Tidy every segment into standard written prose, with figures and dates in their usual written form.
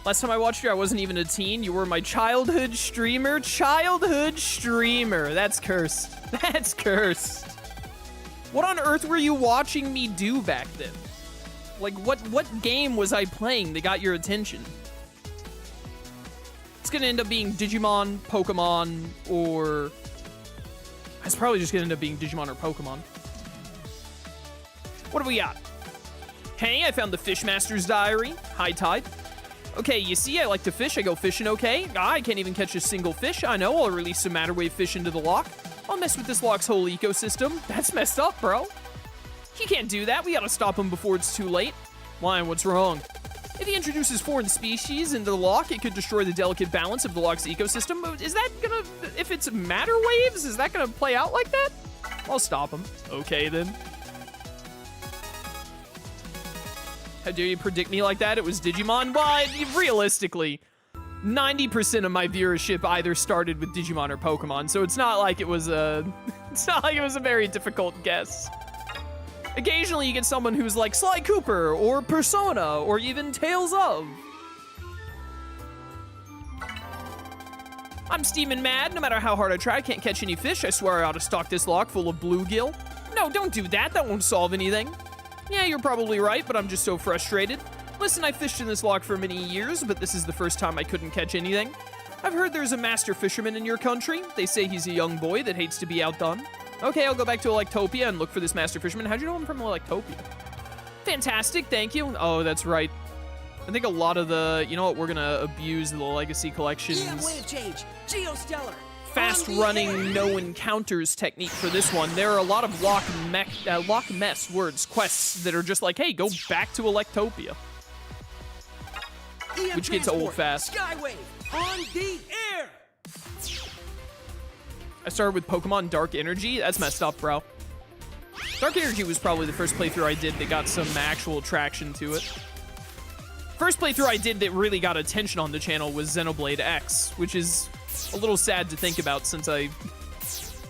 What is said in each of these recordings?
Last time I watched you, I wasn't even a teen. You were my childhood streamer. Childhood streamer. That's cursed. That's cursed. What on earth were you watching me do back then? Like, what game was I playing that got your attention? It's gonna end up being Digimon, Pokemon, or... It's probably just gonna end up being Digimon or Pokemon. What do we got? Hey, I found the Fishmaster's Diary. High tide. Okay, you see, I like to fish. I go fishing okay. I can't even catch a single fish. I know, I'll release some matter wave fish into the loch. I'll mess with this loch's whole ecosystem. That's messed up, bro. He can't do that. We gotta stop him before it's too late. Why? What's wrong? If he introduces foreign species into the loch, it could destroy the delicate balance of the loch's ecosystem. Is that gonna... If it's matter waves, is that gonna play out like that? I'll stop him. Okay, then. How dare you predict me like that? It was Digimon? Well, realistically, 90% of my viewership either started with Digimon or Pokemon, so it's not like it was a... It's not like it was a very difficult guess. Occasionally you get someone who's like Sly Cooper, or Persona, or even Tales of. I'm steaming mad. No matter how hard I try, I can't catch any fish. I swear I ought to stock this loch full of bluegill. No, don't do that. That won't solve anything. Yeah, you're probably right, but I'm just so frustrated. Listen, I fished in this loch for many years, but this is the first time I couldn't catch anything. I've heard there's a master fisherman in your country. They say he's a young boy that hates to be outdone. Okay, I'll go back to Electopia and look for this master fisherman. How'd you know I'm from Electopia? Fantastic, thank you. Oh, that's right. I think a lot of the... You know what? We're gonna abuse the Legacy Collection's... Yeah, wave change. Geostellar. Fast-running no encounters technique for this one. There are a lot of lock mess quests that are just like, hey, go back to Electopia. Which gets old fast. Skywave on the air. I started with Pokemon Dark Energy. That's messed up, bro. Dark Energy was probably the first playthrough I did that got some actual traction to it. First playthrough I did that really got attention on the channel was Xenoblade X, which is a little sad to think about since I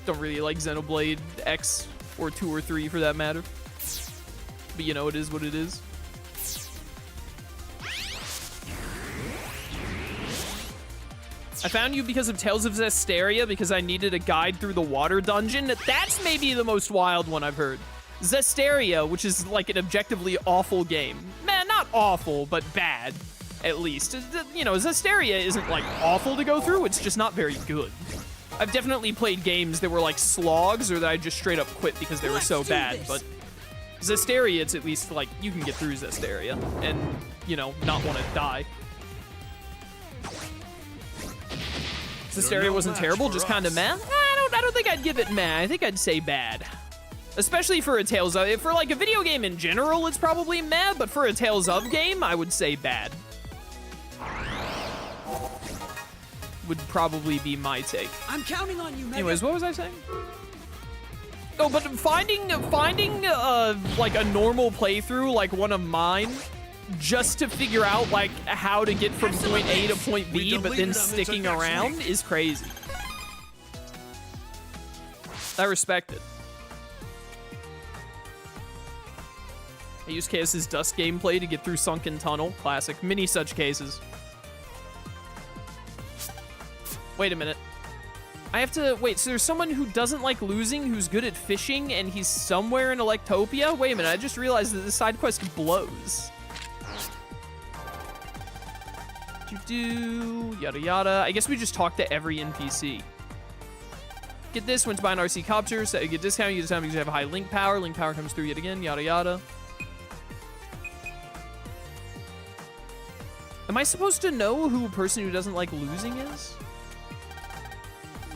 don't really like Xenoblade X or 2 or 3 for that matter. But you know, it is what it is. I found you because of Tales of Zestiria because I needed a guide through the water dungeon. That's maybe the most wild one I've heard. Zestiria, which is like an objectively awful game. Man, not awful, but bad, at least. You know, Zestiria isn't like awful to go through, it's just not very good. I've definitely played games that were like slogs or that I just straight up quit because they were so bad, but Zestiria, it's at least like you can get through Zestiria and, you know, not want to die. Zestiria wasn't terrible, just kind of meh. I don't think I'd give it meh. I think I'd say bad. Especially for a Tales of... For like a video game in general, it's probably meh, but for a Tales of game, I would say bad. Would probably be my take. I'm counting on you, Mega. Anyways, what was I saying? Oh, but finding like a normal playthrough, like one of mine, just to figure out like how to get from point A to point B, but then sticking around is crazy. I respect it. I use KS's Dust gameplay to get through Sunken Tunnel. Classic. Many such cases. Wait a minute. I have to... Wait, so there's someone who doesn't like losing, who's good at fishing, and he's somewhere in Electopia? Wait a minute, I just realized that this side quest blows. Yada yada. I guess we just talk to every NPC. Get this, went to buy an RC Copter, so you get discount, you get discount because you have a high link power. Link power comes through yet again, yada yada. Am I supposed to know who a person who doesn't like losing is?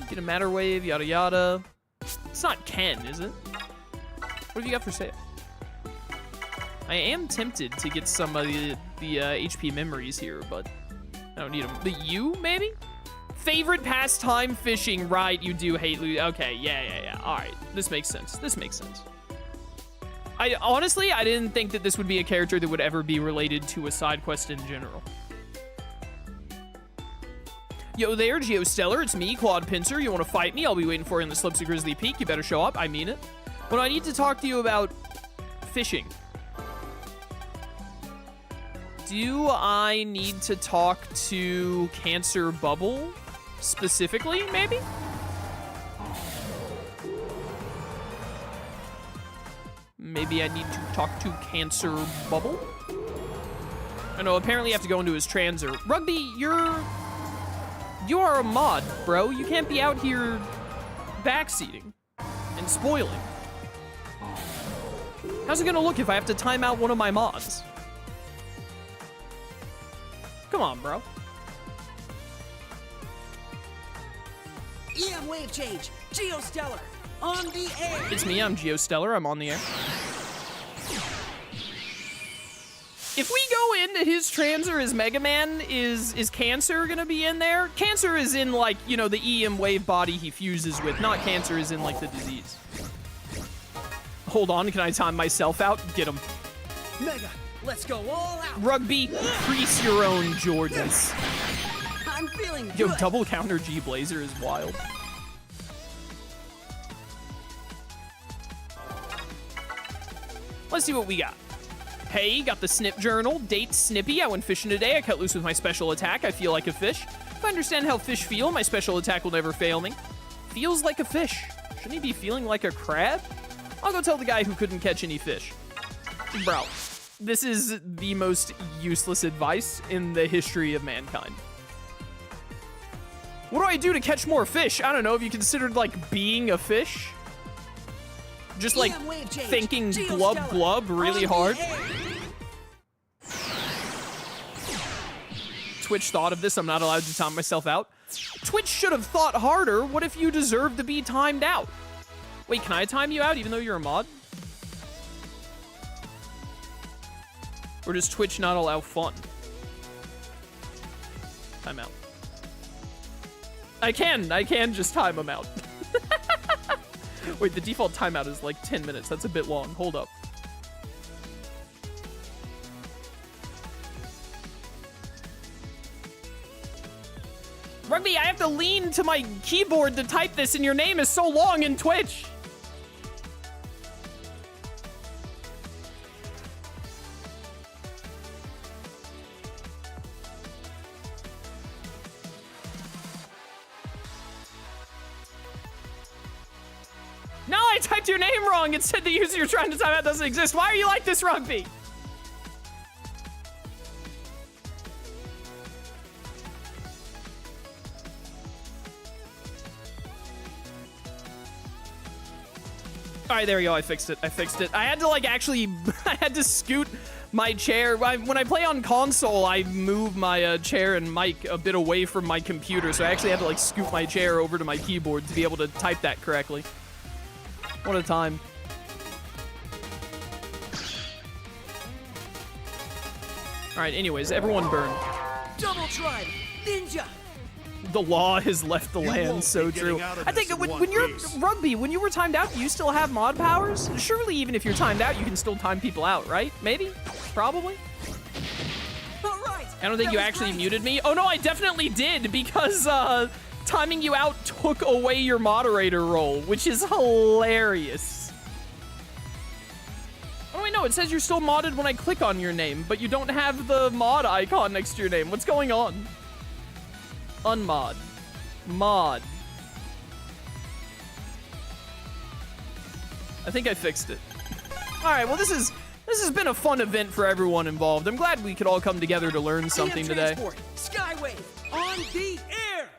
Get a matter wave, yada yada. It's not Ken, is it? What have you got for sale? I am tempted to get some of the HP memories here, but I don't need them. But you, maybe? Favorite pastime fishing, right? You do hate losing. Okay, yeah. All right, this makes sense. This makes sense. Honestly, I didn't think that this would be a character that would ever be related to a side quest in general. Yo there, Geostellar, it's me, Claude Pincer. You want to fight me? I'll be waiting for you in the Slips of Grizzly Peak. You better show up. I mean it. But I need to talk to you about fishing. Do I need to talk to Cancer Bubble specifically, maybe? Maybe I need to talk to Cancer Bubble? I know, apparently you have to go into his transer. Rugby, you are a mod, bro. You can't be out here backseating and spoiling. How's it gonna look if I have to time out one of my mods? Come on, bro. EM wave change. Geostellar. On the air. It's me, I'm Geostellar, I'm on the air. If we go into his transer as Mega Man, is Cancer gonna be in there? Cancer is in, like, you know, the EM wave body he fuses with, not Cancer is in, like, the disease. Hold on, can I time myself out? Get him. Mega, let's go all out. Rugby, crease your own Jordans. I'm feeling good. Yo, double counter G Blazer is wild. Let's see what we got. Hey, got the Snip Journal. Date Snippy. I went fishing today. I cut loose with my special attack. I feel like a fish. If I understand how fish feel, my special attack will never fail me. Feels like a fish. Shouldn't he be feeling like a crab? I'll go tell the guy who couldn't catch any fish. Bro, this is the most useless advice in the history of mankind. What do I do to catch more fish? I don't know. Have you considered, like, being a fish? Just, like, thinking glub glub really hard? Twitch thought of this. I'm not allowed to time myself out. Twitch should have thought harder. What if you deserve to be timed out? Wait, can I time you out even though you're a mod? Or does Twitch not allow fun? Time out. I can just time them out. Wait, the default timeout is like 10 minutes. That's a bit long. Hold up. Rugby, I have to lean to my keyboard to type this, and your name is so long in Twitch. No, I typed your name wrong. It said the user you're trying to time out doesn't exist. Why are you like this, Rugby? All right, there we go. I fixed it. I had to, like, actually, I had to scoot my chair. When I play on console, I move my chair and mic a bit away from my computer, so I actually had to, like, scoot my chair over to my keyboard to be able to type that correctly. What a time. All right, anyways, everyone burn. Double tribe. Ninja. The law has left the land, so true. I think that when you're Rugby, when you were timed out, do you still have mod powers? Surely even if you're timed out, you can still time people out, right? Maybe? Probably? All right. I don't think you actually muted me. Oh no, I definitely did, because timing you out took away your moderator role, which is hilarious. Oh wait, no, it says you're still modded when I click on your name, but you don't have the mod icon next to your name. What's going on? Unmod. Mod. I think I fixed it. All right, well, this has been a fun event for everyone involved. I'm glad we could all come together to learn something today. Skywave on the air.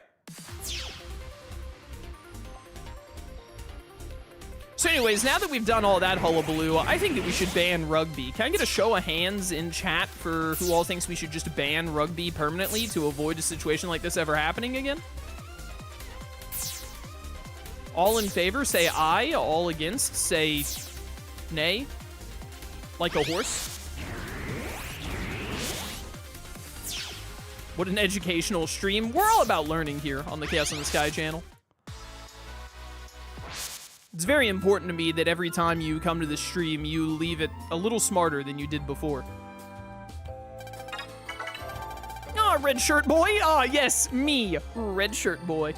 So anyways, now that we've done all that hullabaloo, I think that we should ban Rugby. Can I get a show of hands in chat for who all thinks we should just ban Rugby permanently to avoid a situation like this ever happening again? All in favor, say aye. All against, say nay. Like a horse. What an educational stream. We're all about learning here on the Chaos in the Sky channel. It's very important to me that every time you come to the stream, you leave it a little smarter than you did before. Ah, red shirt boy. Ah, yes, me, red shirt boy.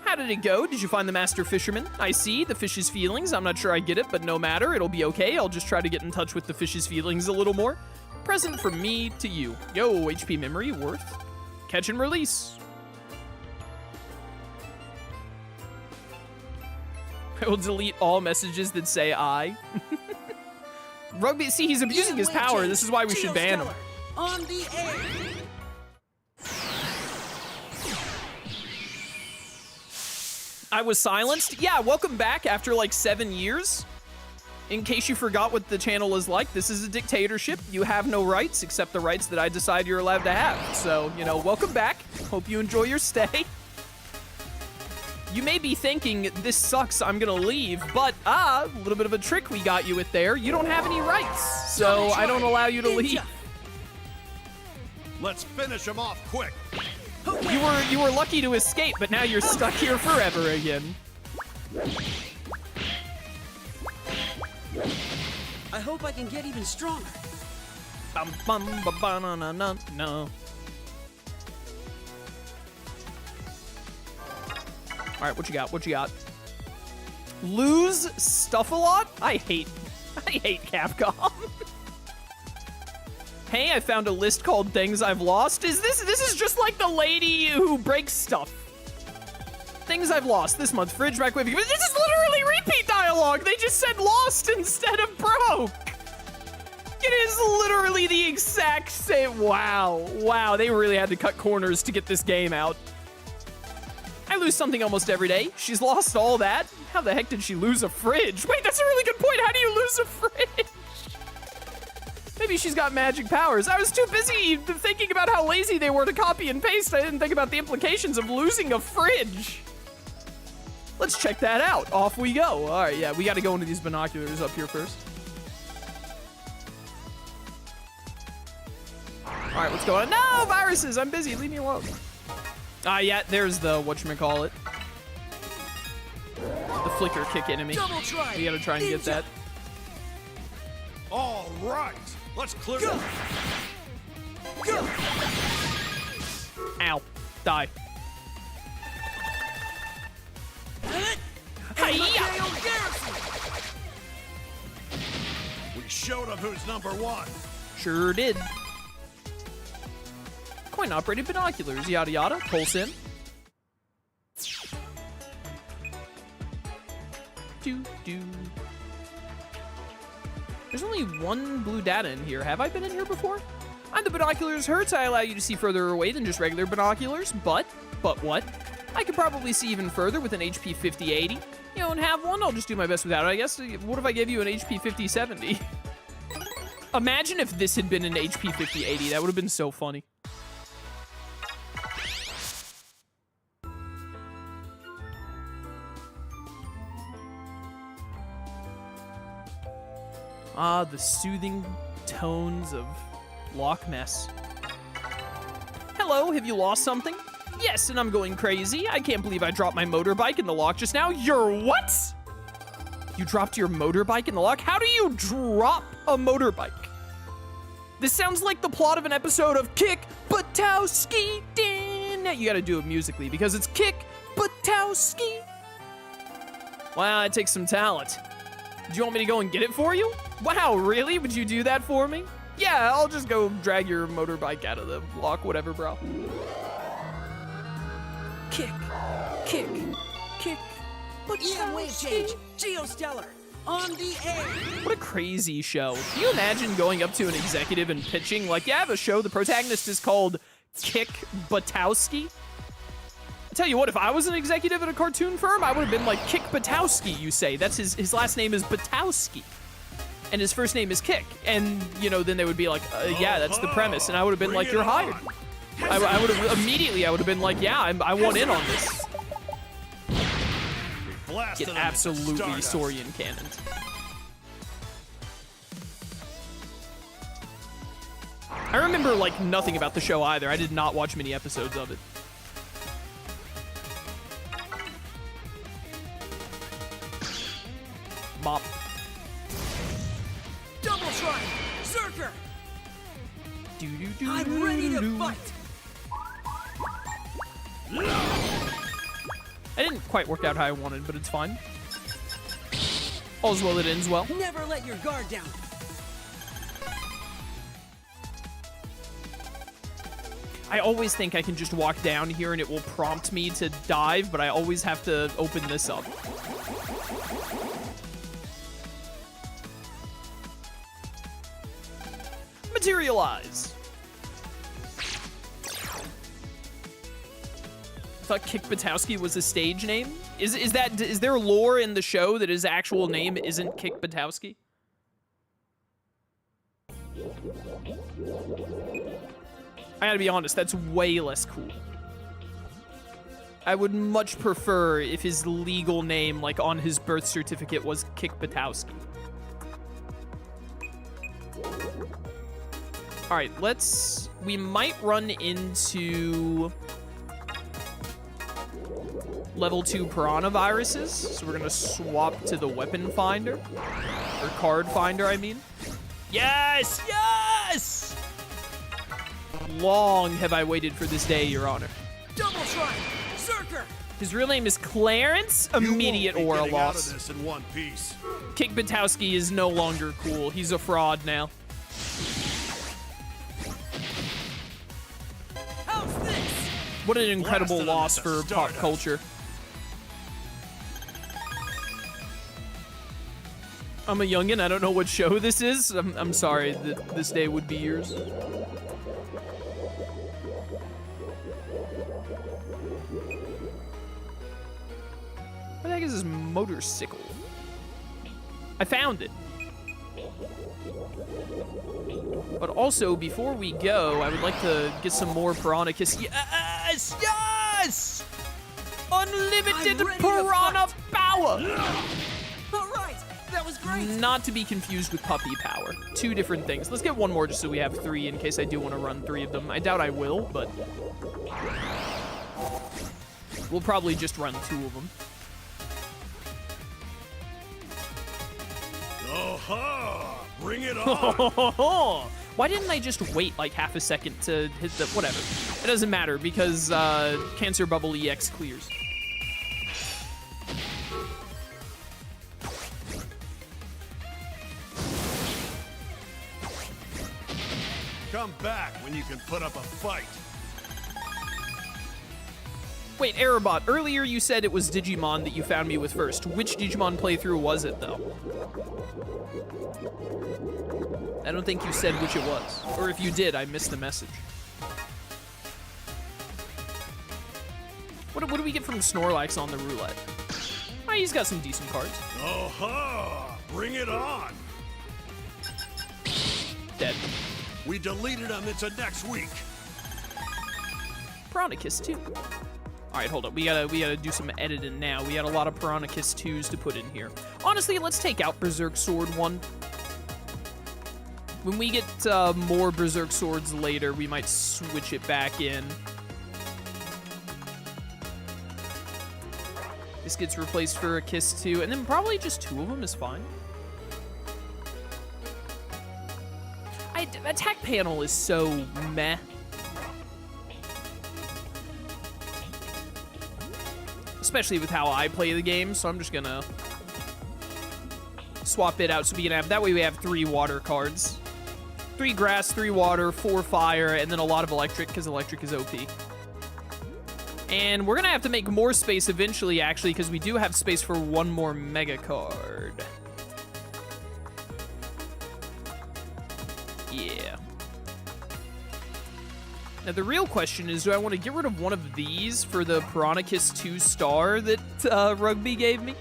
How did it go? Did you find the master fisherman? I see, the fish's feelings. I'm not sure I get it, but no matter. It'll be okay. I'll just try to get in touch with the fish's feelings a little more. Present from me to you. Yo, HP memory worth. Catch and release. I will delete all messages that say I. Rugby, see, he's abusing his power. This is why we should ban him. On the air. I was silenced. Yeah, welcome back after like 7 years. In case you forgot what the channel is like, this is a dictatorship. You have no rights except the rights that I decide you're allowed to have. So, you know, welcome back. Hope you enjoy your stay. You may be thinking, this sucks, I'm gonna leave, but a little bit of a trick we got you with there. You don't have any rights, so I don't allow you to leave. Let's finish him off quick. You were lucky to escape, but now you're stuck here forever again. I hope I can get even stronger. Bum bum ba ba na na na no. All right, what you got? What you got? Lose stuff a lot? I hate Capcom. Hey, I found a list called things I've lost. This is just like the lady who breaks stuff. Things I've lost this month. Fridge, microwave. This is literally repeat dialogue. They just said lost instead of broke. It is literally the exact same. Wow. Wow, they really had to cut corners to get this game out. I lose something almost every day. She's lost all that. How the heck did she lose a fridge? Wait, that's a really good point. How do you lose a fridge? Maybe she's got magic powers. I was too busy thinking about how lazy they were to copy and paste. I didn't think about the implications of losing a fridge. Let's check that out. Off we go. All right, yeah, we got to go into these binoculars up here first. All right, what's going on? No, viruses. I'm busy. Leave me alone. Ah, yeah, there's the whatchamacallit. The flicker kick enemy. We gotta try and get that. All right, let's clear it. Go. Ow. Die. Hi-ya! We showed him who's number one. Sure did. Coin-operated binoculars, yada yada. Pulse in. Do. There's only one blue data in here. Have I been in here before? The binoculars hurts. I allow you to see further away than just regular binoculars, but what? I could probably see even further with an HP 5080. You don't have one? I'll just do my best without it, I guess. What if I give you an HP 5070? Imagine if this had been an HP 5080. That would have been so funny. Ah, the soothing tones of Loch Ness. Hello, have you lost something? Yes, and I'm going crazy. I can't believe I dropped my motorbike in the lock just now. You're what? You dropped your motorbike in the lock? How do you drop a motorbike? This sounds like the plot of an episode of Kick Buttowski. You gotta do it musically because it's Kick Buttowski. Wow, it takes some talent. Do you want me to go and get it for you? Wow, really? Would you do that for me? Yeah, I'll just go drag your motorbike out of the lock, whatever, bro. Kick. EM wave change. Geostellar. On the air. What a crazy show. Can you imagine going up to an executive and pitching, like, yeah, I have a show, the protagonist is called Kick Buttowski? I tell you what, if I was an executive at a cartoon firm, I would have been like, Kick Buttowski, you say. That's his last name is Buttowski. And his first name is Kick. And, you know, then they would be like, yeah, that's the premise. And I would have been like, you're hired. I would have, immediately, I would have been like, yeah, I want in on this. Get absolutely Saurian cannoned. I remember, like, nothing about the show either. I did not watch many episodes of it. Mop. Double try. Zerker. I'm ready to fight. I didn't quite work out how I wanted, but it's fine. All's well that ends well. Never let your guard down. I always think I can just walk down here and it will prompt me to dive, but I always have to open this up. Materialize. I thought Kick Batowski was a stage name. Is there lore in the show that his actual name isn't Kick Batowski? I gotta be honest, that's way less cool. I would much prefer if his legal name, like on his birth certificate, was Kick Batowski. All right, we might run into level 2 piranha viruses, so we're gonna swap to the weapon finder, or card finder, I mean. Yes, yes! Long have I waited for this day, Your Honor. Double try! Zerker! His real name is Clarence. Immediate you won't aura be getting out loss. of this in one piece. Kick Batowski is no longer cool. He's a fraud now. How's this? What an incredible Blasted him loss at the for pop Stardust. culture. I'm a youngin'. I don't know what show this is. I'm sorry that this day would be yours. What the heck is this motorcycle? I found it. But also, before we go, I would like to get some more Piranha Kiss. Yes! Yes! Unlimited I'm ready to Piranha power! All right, that was great. Not to be confused with puppy power. Two different things. Let's get one more just so we have 3 in case I do want to run 3 of them. I doubt I will, but we'll probably just run 2 of them. Oh-ha! Bring it on! Why didn't I just wait like half a second to hit the... Whatever. It doesn't matter because Cancer Bubble EX clears. Come back when you can put up a fight. Wait, Aerobot, earlier you said it was Digimon that you found me with first. Which Digimon playthrough was it, though? I don't think you said which it was. Or if you did, I missed the message. What do we get from Snorlax on the roulette? Oh, he's got some decent cards. Oh-ha! Bring it on! Dead. We deleted him into next week. Piranha Kiss 2. All right, hold up. We gotta do some editing now. We got a lot of Piranha Kiss 2s to put in here. Honestly, let's take out Berserk Sword 1. When we get more Berserk Swords later, we might switch it back in. This gets replaced for a Kiss 2, and then probably just 2 of them is fine. Attack panel is so meh. Especially with how I play the game, so I'm just gonna swap it out so we can have, that way we have 3 water cards. 3 grass, 3 water, 4 fire, and then a lot of electric, because electric is OP. And we're gonna have to make more space eventually, actually, because we do have space for 1 more mega card. Yeah. Now, the real question is, do I want to get rid of one of these for the Piranha Kiss 2 star that Rugby gave me?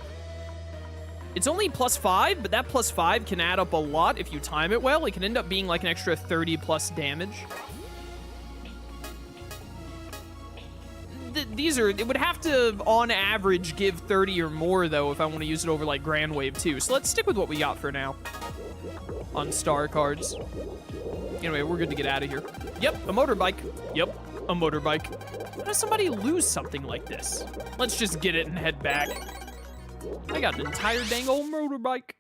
It's only +5, but that +5 can add up a lot if you time it well. It can end up being like an extra 30 plus damage. It would have to, on average, give 30 or more, though, if I want to use it over, like, Grand Wave 2. So let's stick with what we got for now on star cards. Anyway, we're good to get out of here. Yep, a motorbike. Yep, a motorbike. How does somebody lose something like this? Let's just get it and head back. I got an entire dang old motorbike.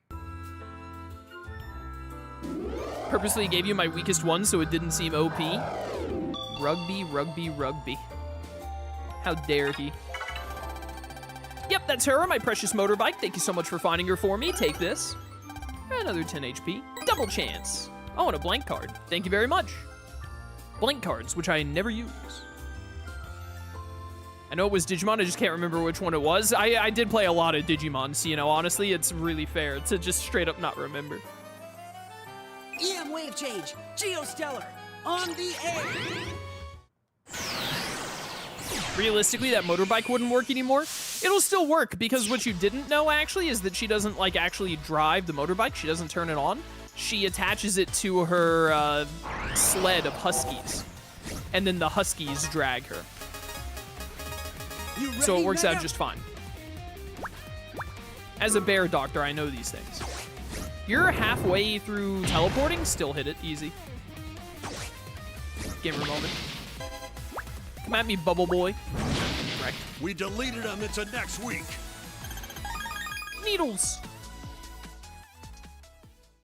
Purposely gave you my weakest one so it didn't seem OP. Rugby, rugby, rugby. How dare he? Yep, that's her, my precious motorbike. Thank you so much for finding her for me. Take this. Another 10 HP. Double chance. Oh, and a blank card. Thank you very much. Blank cards, which I never use. I know it was Digimon, I just can't remember which one it was. I did play a lot of Digimon, so, you know, honestly, it's really fair to just straight up not remember. EM wave change. Geostellar. On the air. Realistically, that motorbike wouldn't work anymore. It'll still work, because what you didn't know, actually, is that she doesn't, like, actually drive the motorbike. She doesn't turn it on. She attaches it to her sled of huskies, and then the huskies drag her. So it works out just fine. As a bear doctor, I know these things. You're halfway through teleporting, still hit it, easy. Gamer moment. Come at me, Bubble Boy. Right. We deleted them into next week. Needles.